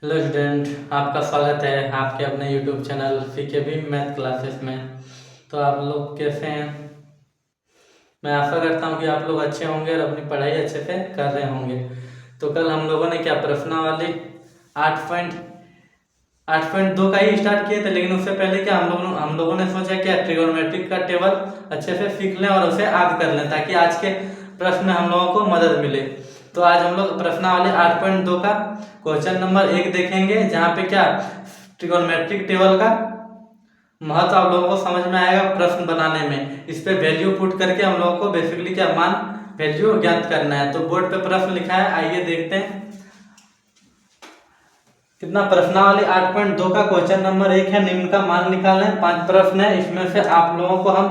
Hello student, आपका स्वागत है आपके अपने यूट्यूब चैनल सीकेबी मैथ क्लासेस में। तो आप लोग कैसे हैं? मैं आशा करता हूं कि आप लोग अच्छे होंगे और अपनी पढ़ाई अच्छे से कर रहे होंगे। तो कल हम लोगों ने क्या प्रश्नावली 8.2 का ही स्टार्ट किए थे, लेकिन उससे पहले क्या हम लोगों ने सोचा क्या ट्रिगोनोमेट्रिक का टेबल अच्छे से सीख लें और उसे याद कर लें, ताकि आज के प्रश्न में हम लोगों को मदद मिले। तो आज हम लोग प्रश्नावली 8.2 का क्वेश्चन नंबर 1 देखेंगे, जहाँ पे क्या ट्रिगोनोमेट्रिक टेबल का महत्व आप लोगों को समझ में आएगा प्रश्न बनाने में। इस पे वैल्यू पुट करके हम लोगों को बेसिकली क्या मान वैल्यू ज्ञात करना है। तो बोर्ड पे प्रश्न लिखा है, आइए देखते हैं कितना। प्रश्नावली 8.2 का क्वेश्चन नंबर 1 है, निम्न का मान निकालें। 5 प्रश्न है, इसमें से आप लोगों को हम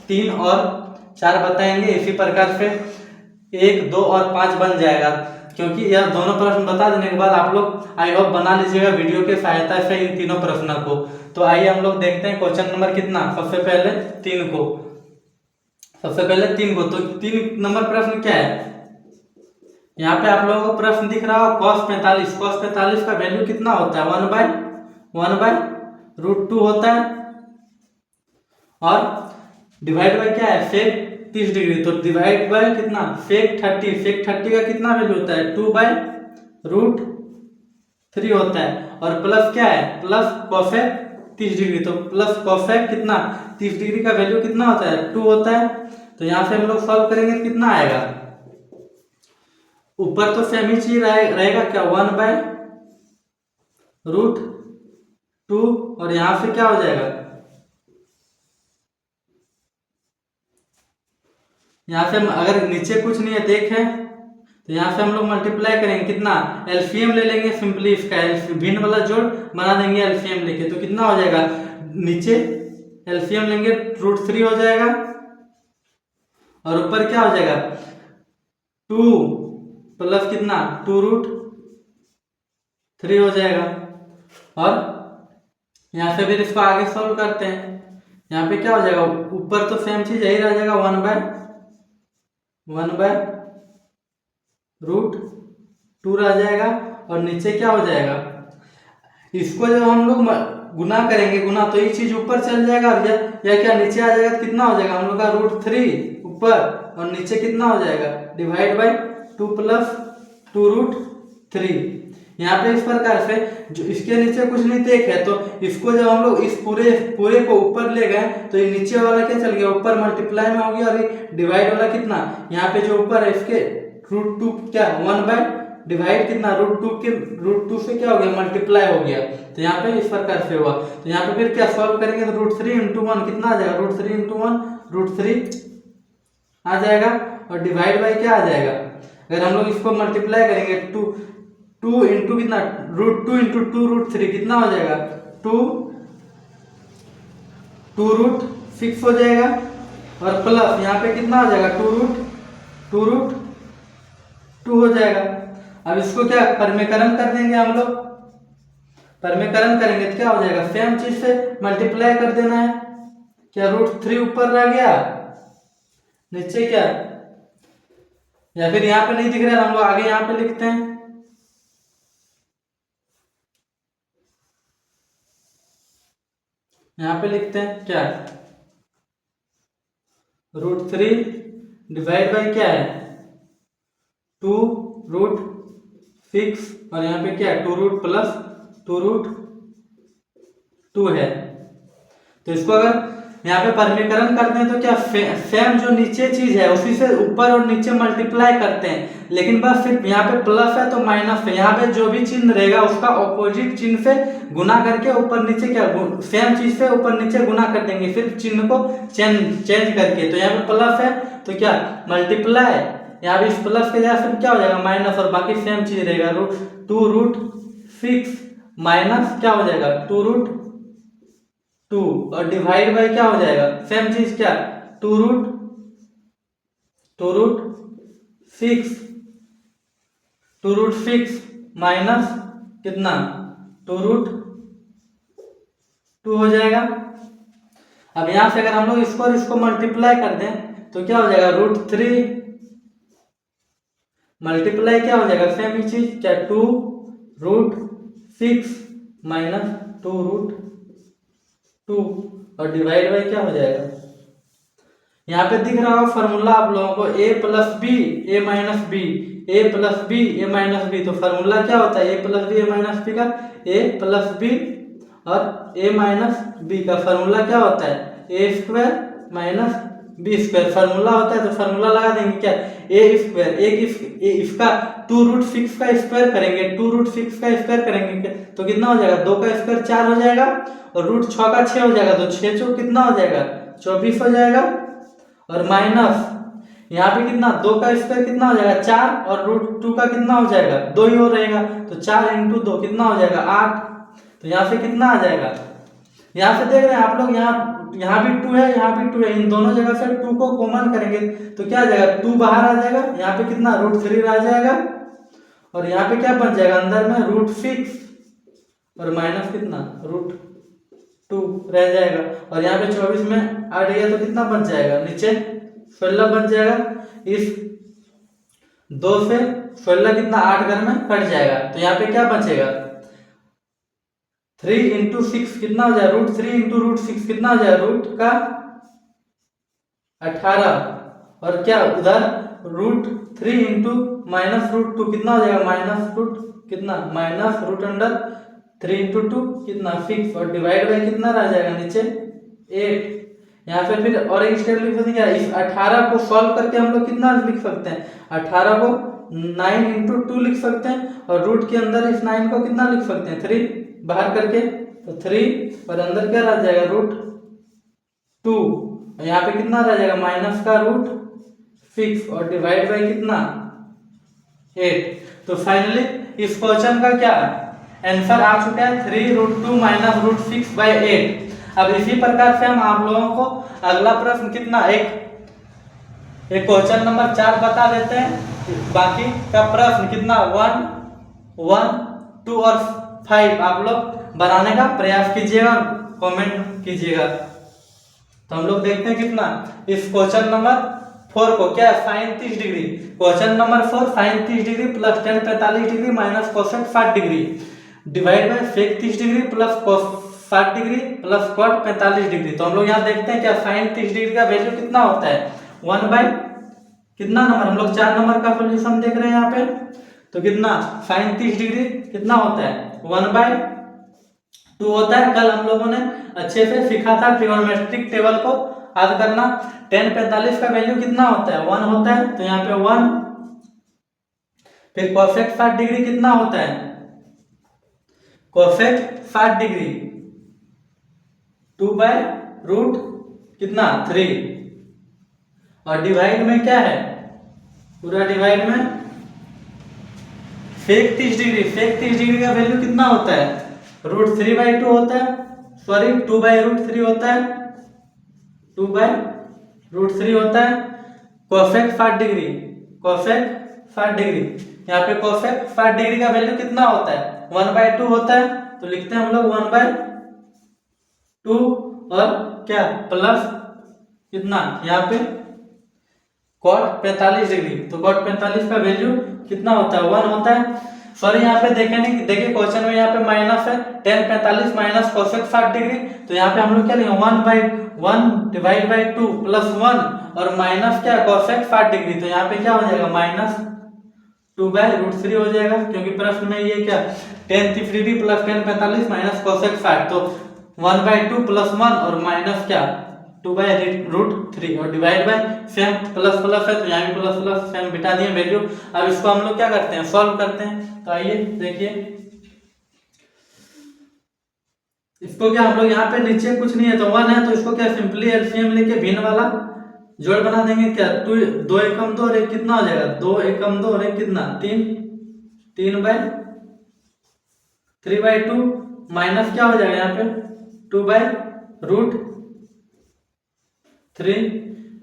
3 और 4 बताएंगे। इसी प्रकार से 1, 2 और 5 बन जाएगा, क्योंकि यह दोनों प्रश्न बता देने के बाद आप लोग आई होप बना लीजिएगा वीडियो के सहायता से इन तीनों प्रश्नों को। तो आइए हम लोग देखते हैं क्वेश्चन नंबर कितना। सबसे पहले 3 को तो 3 नंबर प्रश्न क्या है, यहाँ पे आप लोगों को प्रश्न दिख रहा हो cos 45 का वैल्यू कितना होता है, 1/√2 होता है। और डिवाइड बाय क्या है, सेक 30 डिग्री, तो डिवाइड बाय कितना, सेक 30 का कितना वैल्यू होता है, 2/√3 होता है। और प्लस क्या है, प्लस कोसेक 30 डिग्री, तो प्लस कोसेक कितना 30 डिग्री का वैल्यू कितना होता है, 2 होता है। तो यहाँ से हम लोग सॉल्व करेंगे तो कितना आएगा, ऊपर तो सेम ही चीज रहेगा क्या, 1/√2, और यहां से क्या हो जाएगा, यहां से अगर नीचे कुछ नहीं है देखें तो यहां से हम लोग मल्टीप्लाई करेंगे कितना, एलसीएम ले लेंगे सिंपली, इसका भिन्न वाला जोड़ बना देंगे एलसीएम लेके, तो कितना हो जाएगा, नीचे एलसीएम लेंगे √3 हो जाएगा, और ऊपर क्या हो जाएगा 2 प्लस कितना 2√3 हो जाएगा। और यहाँ से फिर इसको आगे सॉल्व करते हैं, यहाँ पे क्या हो जाएगा, ऊपर तो सेम चीज यही रह जाएगा, 1/√2 रह जाएगा, और नीचे क्या हो जाएगा, इसको जब हम लोग गुना करेंगे तो ये चीज ऊपर चल जाएगा, और या क्या नीचे आ जाएगा, तो कितना हो जाएगा हम लोग का √3 ऊपर, और नीचे कितना हो जाएगा, डिवाइड बाय 2 प्लस 2√3। यहाँ पे इस प्रकार से जो इसके नीचे कुछ नहीं देख है, तो इसको जब हम लोग इस पूरे को ऊपर ले गए तो ये नीचे वाला क्या चल गया, ऊपर मल्टीप्लाई में हो गया, और ये डिवाइड वाला कितना, यहाँ पे जो ऊपर है इसके √2 क्या 1 बाय डिवाइड कितना √2 से क्या हो गया, मल्टीप्लाई हो गया। तो यहाँ पे इस प्रकार से हुआ। तो यहाँ पे फिर क्या सॉल्व करेंगे, तो √3 × 1 कितना आ जाएगा, √3 × 1 √3 आ जाएगा, और डिवाइड बाय क्या आ जाएगा, अगर हम लोग इसको मल्टीप्लाई करेंगे 2 इंटू कितना, √2 × 2√3 कितना हो जाएगा, 2√6 हो जाएगा, और प्लस यहाँ पे कितना हो जाएगा 2√2 हो जाएगा। अब इसको क्या परमेकरण कर देंगे हम लोग, परमेकरण करेंगे तो क्या हो जाएगा, सेम चीज से मल्टीप्लाई कर देना है, क्या √3 ऊपर रह गया, नीचे क्या, या फिर यहाँ पे नहीं दिख रहा है हम लोग आगे यहाँ पे लिखते हैं, यहाँ पे लिखते हैं क्या, √3 डिवाइड बाई क्या है 2√6, और यहाँ पे क्या है 2 प्लस 2√2 है। तो इसको अगर यहाँ पे परमीकरण करते हैं तो क्या सेम जो नीचे चीज है उसी से ऊपर और नीचे मल्टीप्लाई करते हैं, लेकिन बस सिर्फ यहाँ पे प्लस है तो माइनस है, यहाँ पे जो भी चिन्ह रहेगा उसका ऑपोजिट चिन्ह से गुना करके ऊपर नीचे क्या सेम चीज से ऊपर नीचे गुना कर देंगे, सिर्फ चिन्ह को चेंज करके। तो यहाँ पे प्लस है तो क्या मल्टीप्लाई, यहाँ पे इस प्लस के जगह सिर्फ क्या हो जाएगा माइनस, और बाकी सेम चीज रहेगा 2√6 माइनस क्या हो जाएगा 2√2, और डिवाइड बाय क्या हो जाएगा सेम चीज क्या 2√6 माइनस कितना 2√2 हो जाएगा। अब यहां से अगर हम लोग इसको और इसको मल्टीप्लाई कर दें तो क्या हो जाएगा √3 मल्टीप्लाई क्या हो जाएगा सेम ही चीज क्या 2√6 6 माइनस 2√2 और डिवाइड बाई क्या हो जाएगा, यहाँ पे दिख रहा होगा फॉर्मूला आप लोगों को a plus B A minus B, A plus B A minus B. तो फॉर्मूला क्या होता है, A plus B A minus B का, ए प्लस बी और ए माइनस बी का फॉर्मूला क्या होता है, A square minus B square formula होता है। तो फॉर्मूला लगा देंगे क्या, ए स्क्वायर, इसका 2√6 का स्क्वायर करेंगे, 2√6 का स्क्वायर करेंगे तो कितना हो जाएगा, 2 का स्क्वायर 4 हो जाएगा और √6 का 6 हो जाएगा, तो 6 चौक कितना हो जाएगा, 24 हो जाएगा। और माइनस यहाँ पे कितना, 2 का स्क्वायर कितना हो जाएगा 4 और √2 का कितना हो जाएगा 2 ही हो रहेगा, तो 4 × 2 कितना हो जाएगा 8। तो यहाँ से कितना आ जाएगा, यहाँ से देख रहे हैं आप लोग, यहाँ भी 2 है, यहाँ भी 2 है, इन दोनों जगह से 2 को कॉमन करेंगे तो क्या आ जाएगा, 2 बाहर आ जाएगा, यहाँ पे कितना √3 आ जाएगा और यहाँ पे क्या बन जाएगा अंदर में √6 और माइनस कितना √2 रह जाएगा। और यहाँ पे 24 में 8 गया तो कितना बन जाएगा, नीचे 16 बन जाएगा। इस 2 से 16 कितना 8 घर में कट जाएगा, तो यहाँ पे क्या बचेगा, 3 × 6 कितना हो जाएगा, √3 × √6 कितना हो जाएगा, रूट का 18 और क्या उधर √3 × माइनस √2 कितना हो जाएगा, माइनस रूट कितना माइनस √3 × 2 कितना 6 और डिवाइड बाई कितना रह जाएगा नीचे 8। यहाँ पे फिर और एक स्टेप लिख सकते हैं, इस 18 को सॉल्व करके हम लोग कितना लिख सकते हैं, 18 को 9 × 2 लिख सकते हैं और रूट के अंदर इस 9 को कितना लिख सकते हैं 3 बाहर करके, तो 3 और अंदर क्या रह जाएगा √2 और यहाँ पे कितना रह जाएगा माइनस का √6 और डिवाइड बाई कितना 8। तो फाइनली इस क्वेश्चन का क्या आंसर आ चुका है 3√2 माइनस √6/8। अब इसी प्रकार से हम आप लोगों को अगला प्रश्न कितना एक क्वेश्चन नंबर 4 बता देते हैं, बाकी का प्रश्न कितना 1, 1, 2 और 5 आप लोग बनाने का प्रयास कीजिएगा, कमेंट कीजिएगा। तो हम लोग देखते हैं कितना इस क्वेश्चन नंबर 4 को क्या sin 30 degree, question number 4 sin 30 degree plus tan 45 degree minus cosec 60 degree divide by sec 30 degree plus cos 60 degree plus cot 45 degree. तो हम लोग यहाँ देखते हैं क्या sin 30 डिग्री का वैल्यू कितना होता है 1 बाय कितना नंबर, हम लोग 4 नंबर का सॉल्यूशन देख रहे हैं यहाँ पे, तो कितना sin 30 डिग्री कितना होता है 1/2 होता है। कल हम लोगों ने अच्छे से सीखा था ट्रिगोनोमेट्रिक टेबल को याद करना, tan 45 का वैल्यू कितना होता है 1 होता है, तो यहाँ पे 1, फिर cosec 60 डिग्री कितना होता है cosec 60 डिग्री 2/√3 कितना 3 और डिवाइड में क्या है पूरा डिवाइड में sec 30 डिग्री, sec 30 डिग्री का वैल्यू कितना होता है √3/2 होता है, सॉरी 2/√3 होता है, 2/√3 होता है। cosec 60 डिग्री, cosec 60 डिग्री, यहाँ पे cosec 60 डिग्री का वैल्यू कितना होता है 1/2 होता है, तो लिखते हैं हम लोग 1/2 और क्या प्लस कितना यहाँ पे cot 45 डिग्री, तो cot 45 का वैल्यू कितना होता है 1 होता है। सॉरी यहाँ पे देखिए क्वेश्चन में यहाँ पे माइनस है tan 45 माइनस cosec 60 डिग्री, तो यहाँ पे हम लोग क्या लिखेंगे 1/1 डिवाइड बाई 2 प्लस 1 और माइनस क्या cosec 60 डिग्री, तो यहाँ पे क्या हो जाएगा माइनस 2/√3 हो जाएगा, क्योंकि प्रश्न में ये क्या tan 30 degree plus tan 45 minus cosec 60, तो 1/2 प्लस 1 और माइनस क्या 2/√3 और divide by same plus plus है, तो यहाँ भी प्लस प्लस सेम बिठा दिए वैल्यू। अब इसको हम लोग क्या करते हैं सॉल्व करते हैं, तो आइए देखिए इसको क्या हम लोग यहाँ पे नीचे कुछ नहीं है तो 1 है, तो इसको क्या सिंपली एलसीएम लेके भिन्न वाला जोड़ बना देंगे, क्या 2 एकम 2 और 1 कितना हो जाएगा 2 एकम 2 और 1 कितना 3, 3/3/2 माइनस क्या हो जाएगा यहाँ पे 2/√3।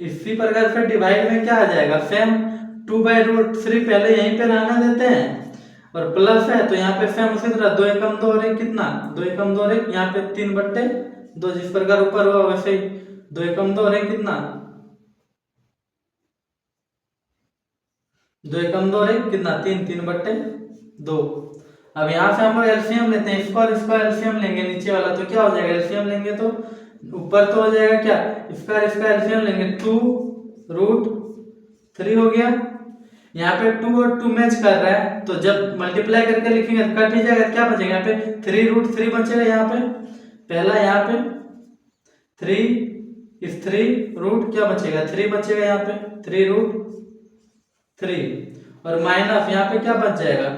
इसी प्रकार से डिवाइड में क्या आ जाएगा सेम 2/√3 पहले यहीं पे रहने देते हैं और प्लस है, तो यहाँ पे सेम उसी तरह 2 एकम 2 और 1 कितना 2 एकम 2 और 1, यहाँ पे 3/2 जिस प्रकार ऊपर हुआ वैसे ही 2 एकम 2 और 1 कितना 2 एकम 2 और 1 कितना 3, 3/2। अब यहाँ से हम लोग एलसीएम लेते हैं, इसको और इसको एलसीएम लेंगे नीचे वाला, तो क्या हो जाएगा, एलसीएम लेंगे तो ऊपर तो हो जाएगा क्या, इसका इसका एलसीएम लेंगे 2√3 हो गया। यहाँ पे 2 और 2 मैच कर रहा है, तो जब मल्टीप्लाई करके लिखेंगे तो कट ही जाएगा, क्या बचेगा यहाँ पे 3√3 बचेगा। यहाँ पे पहला यहाँ पे 3 इस 3 रूट क्या बचेगा 3 बचेगा, यहाँ पे 3√3 और माइनस यहाँ पे क्या बच जाएगा,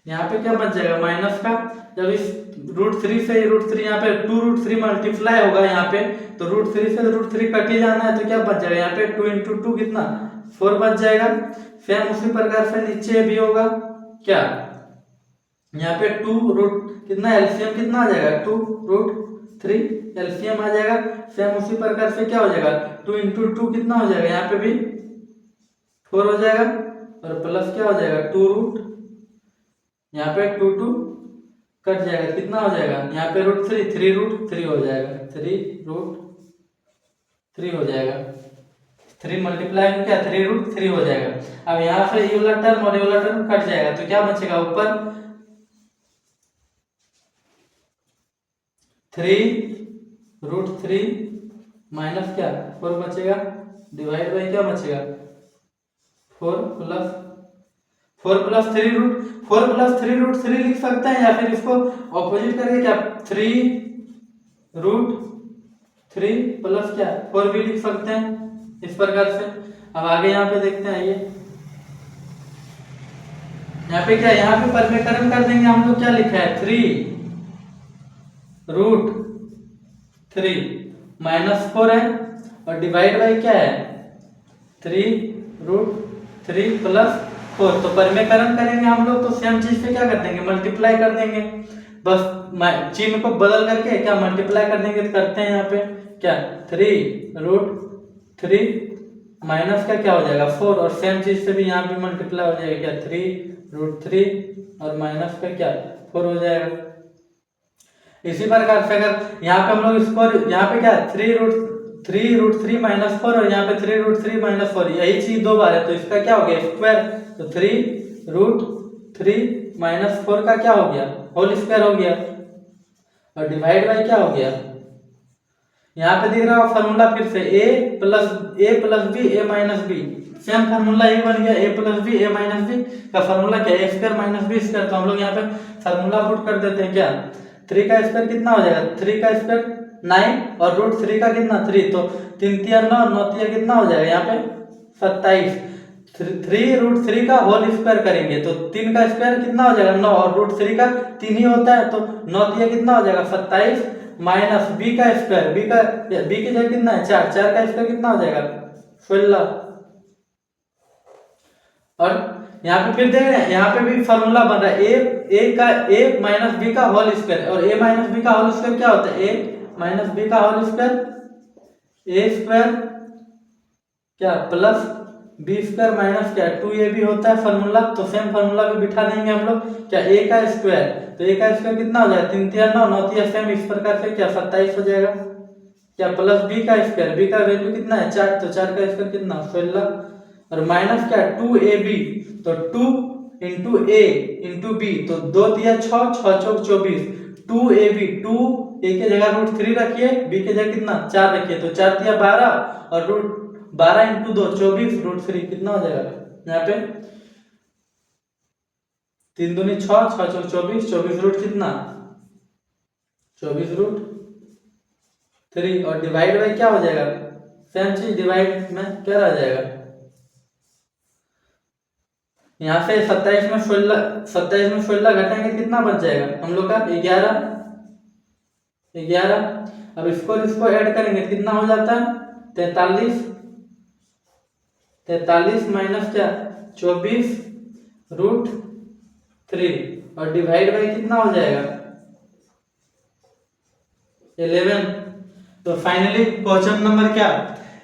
यहाँ पे क्या बच जाएगा माइनस का, जब इस √3 से √3 यहाँ पे 2√3 मल्टीप्लाई होगा यहाँ पे, तो √3 से √3 कट ही जाना है, तो क्या बच जाएगा यहाँ पे 2 × 2 कितना 4 बच जाएगा। सेम उसी प्रकार से नीचे भी होगा क्या, यहाँ पे 2 कितना एलसीएम कितना आ जाएगा 2√3 एलसीएम आ जाएगा। सेम उसी प्रकार से क्या हो जाएगा 2 × 2 कितना हो जाएगा, यहाँ पे भी 4 हो जाएगा और प्लस क्या हो जाएगा 2 यहाँ पे 2 कट जाएगा, कितना हो जाएगा यहाँ पे √3 3√3 हो जाएगा, 3√3 हो जाएगा, 3 मल्टीप्लाई में क्या 3√3 हो जाएगा। अब यहाँ से ये वाला टर्म और ये वाला टर्म कट जाएगा, तो क्या बचेगा ऊपर 3√3 माइनस क्या 4 बचेगा, डिवाइड बाई क्या बचेगा 4 प्लस 3√3 लिख सकते हैं, या फिर इसको ऑपोजिट करके क्या 3√3 प्लस क्या 4 भी लिख सकते हैं इस प्रकार से। अब आगे यहाँ पे देखते हैं, ये यहाँ पे क्या, यहाँ पे परिमेयकरण कर देंगे हम लोग, क्या लिखा है 3√3 -4 है और डिवाइड बाई क्या है 3√3 प्लस 4, तो परिमेयकरण करेंगे हम लोग तो सेम चीज पे क्या कर देंगे मल्टीप्लाई कर देंगे, बस चिन्ह को बदल करके क्या मल्टीप्लाई कर देंगे, तो करते हैं यहाँ पे क्या 3√3 माइनस का क्या हो जाएगा 4 और सेम चीज से भी यहाँ पे मल्टीप्लाई हो जाएगा क्या 3√3 और माइनस का क्या 4 हो जाएगा। इसी प्रकार से अगर यहाँ पे हम लोग इसको यहाँ पे क्या 3√3 -4 और यहाँ पे 3√3 -4, यही चीज दो बार है, तो इसका क्या हो गया स्क्वायर, तो 3√3 -4 का क्या हो गया होल स्क्वायर हो गया और डिवाइड बाई क्या हो गया, यहाँ पे दिख रहा है फॉर्मूला फिर से a plus b a b, same formula ये बन गया a plus b a b का फॉर्मूला क्या a square minus b square, तो हम लोग यहाँ पे फॉर्मूला पुट कर देते हैं क्या 3 का स्क्वायर कितना हो जाएगा 3 का स्क्वायर 9 और √3 का कितना 3, तो 3 × 9 9 × कितना हो जाएगा यहाँ पे 27, 3√3 का होल स्क्वायर करेंगे तो 3 का स्क्वायर कितना हो जाएगा 9 और √3 का 3 ही होता है, तो 9 × कितना हो जाएगा 27 माइनस b का स्क्वायर, b की जगह कितना है 4 का स्क्वायर कितना हो जाएगा 16। और यहाँ पे फिर देख रहे हैं यहाँ पे भी फॉर्मूला बन रहा है a माइनस b का होल स्क्वायर, और a माइनस b का होल स्क्वायर क्या होता है a माइनस b का होल स्क्वायर a स्क्वायर क्या प्लस b स्क्वायर माइनस क्या 2ab होता है फॉर्मूला, तो सेम फॉर्मूला भी बिठा देंगे हम लोग क्या a का स्क्वायर, तो a का स्क्वायर कितना हो जाएगा 3 × 9 9 × सेम इस प्रकार से क्या 27 हो जाएगा क्या प्लस b का स्क्वायर, b का वैल्यू कितना है 4, तो 4 का स्क्वायर कितना 16 और माइनस क्या 2ab, तो 2 × a × b, तो 2 × 6 6 × 24 2ab, 2 a की जगह √3 रखिए, b की जगह कितना 4 रखिए, तो 4 × 12 और 12 × 2 24 √3 कितना हो जाएगा यहाँ पे 3 दूनी 6 6 × 24 24 रूट कितना 24√3 और डिवाइड बाई क्या हो जाएगा सेम चीज डिवाइड में क्या रह जाएगा, यहाँ से 27 में 16 घटाएंगे कितना बच जाएगा हम लोग का 11। अब इसको ऐड करेंगे कितना हो जाता है 43 माइनस क्या 24√3 और डिवाइड बाई कितना हो जाएगा 11। तो फाइनली क्वेश्चन नंबर क्या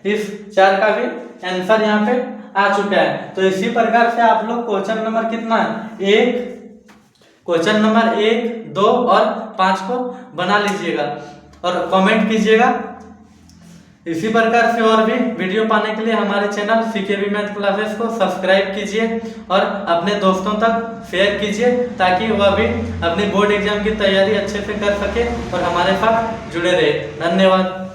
इस 4 का भी आंसर यहाँ पे आ चुका है। तो इसी प्रकार से आप लोग क्वेश्चन नंबर कितना क्वेश्चन नंबर 1 2 और 5 को बना लीजिएगा और कमेंट कीजिएगा इसी प्रकार से और भी वीडियो पाने के लिए हमारे चैनल सीकेबी मैथ क्लासेस को सब्सक्राइब कीजिए और अपने दोस्तों तक शेयर कीजिए, ताकि वह भी अपनी बोर्ड एग्जाम की तैयारी अच्छे से कर सके और हमारे साथ जुड़े रहे। धन्यवाद।